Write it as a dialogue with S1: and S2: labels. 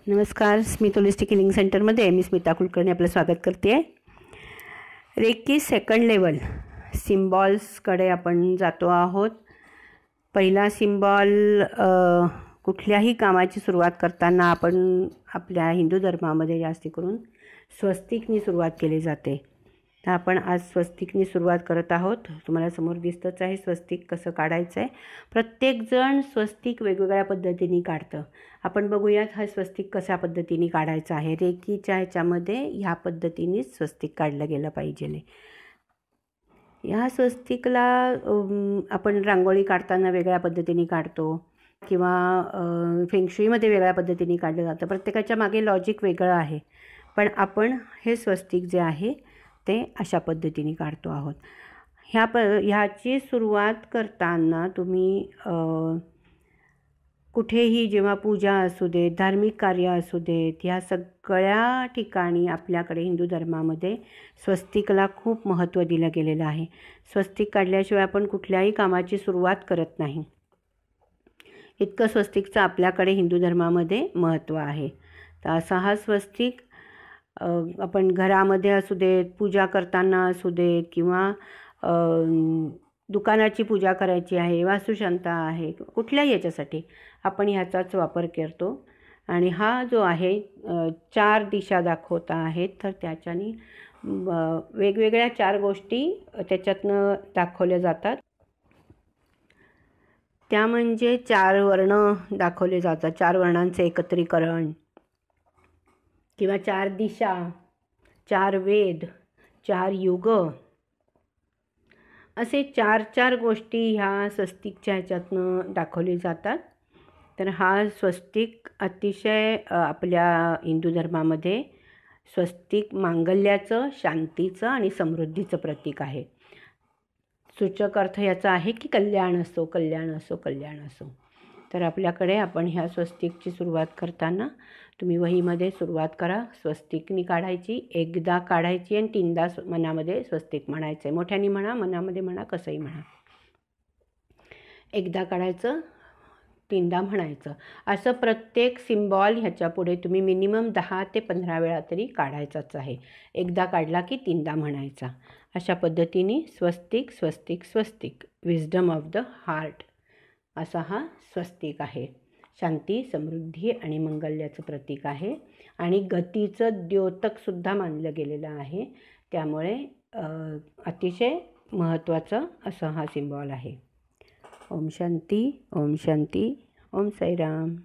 S1: नमस्कार, स्मित holistic healing सेंटरमध्ये मी स्मिता कुलकर्णी आपलं स्वागत करते आहे. रेकी सेकंड लेवल सिम्बॉल्सकडे आपण जातो आहोत. पहिला सिम्बॉल, कुठल्याही कामाची सुरुवात करताना आपण आपल्या हिंदू धर्मामध्ये जास्ती करून स्वस्तिकनी सुरुवात केली जाते. तर आपण आज स्वस्तिकनी सुरुवात करत आहोत. तुम्हाला समोर दिसतंच आहे स्वस्तिक कसं काढायचं आहे. प्रत्येकजण स्वस्तिक वेगवेगळ्या पद्धतीने काढतं. आपण बघूयात हा स्वस्तिक कशा पद्धतीने काढायचा आहे. रेकीच्या ह्याच्यामध्ये ह्या पद्धतीनेच स्वस्तिक काढलं गेलं पाहिजे. ह्या स्वस्तिकला आपण रांगोळी काढताना वेगळ्या पद्धतीने काढतो किंवा फेंगशुईमध्ये वेगळ्या पद्धतीने काढलं जातं. प्रत्येकाच्या मागे लॉजिक वेगळं आहे, पण आपण हे स्वस्तिक जे आहे ते अशा पद्धतीने काढतो आहोत. ह्याची सुरुवात करताना तुम्ही कुठेही जेव्हा पूजा असू देत, धार्मिक कार्य असू देत, ह्या सगळ्या ठिकाणी आपल्याकडे हिंदू धर्मामध्ये स्वस्तिकला खूप महत्त्व दिलं गेलेलं आहे. स्वस्तिक काढल्याशिवाय आपण कुठल्याही कामाची सुरुवात करत नाही. इतकं स्वस्तिकचं आपल्याकडे हिंदू धर्मामध्ये महत्त्व आहे. तर असा हा स्वस्तिक आपण घरामध्ये असू देत, पूजा करताना असू देत, किंवा दुकानाची पूजा करायची आहे, वास्तुशांता आहे, कुठल्याही याच्यासाठी आपण ह्याचाच वापर करतो. आणि हा जो आहे 4 दिशा दाखवता आहेत, तर त्याच्यानी वेगवेगळ्या 4 गोष्टी त्याच्यातनं दाखवल्या जातात. त्या म्हणजे 4 वर्ण दाखवले जातात. 4 वर्णांचे एकत्रीकरण, किंवा 4 दिशा, 4 वेद, 4 युग, असे 4 गोष्टी ह्या स्वस्तिकच्या ह्याच्यातनं दाखवले जातात. तर हा स्वस्तिक अतिशय आपल्या हिंदू धर्मामध्ये स्वस्तिक मांगल्याचं, शांतीचं आणि समृद्धीचं प्रतीक आहे. सूचक अर्थ याचा आहे की कल्याण असो, कल्याण असो, कल्याण असो. तर आपल्याकडे आपण ह्या स्वस्तिकची सुरुवात करताना तुम्ही वहीमध्ये सुरुवात करा. स्वस्तिकनी काढायची, एकदा काढायची आणि 3दा मनामध्ये स्वस्तिक म्हणायचं आहे. मोठ्याने म्हणा, मनामध्ये म्हणा, कसंही म्हणा. एकदा काढायचं, 3दा म्हणायचं. असं प्रत्येक सिम्बॉल ह्याच्या पुढे तुम्ही मिनिमम 10 ते 15 वेळा तरी काढायचाच आहे. एकदा काढला की 3दा म्हणायचा. अशा पद्धतीने स्वस्तिक स्वस्तिक स्वस्तिक, विजडम ऑफ द हार्ट असा हा स्वस्तिक आहे. शांती, समृद्धी आणि मंगल्याचं प्रतीक आहे आणि गतीचं द्योतकसुद्धा मानलं गेलेलं आहे. त्यामुळे अतिशय महत्त्वाचं असं हा सिम्बॉल आहे. ओम शांती, ओम शांती, ओम साईराम.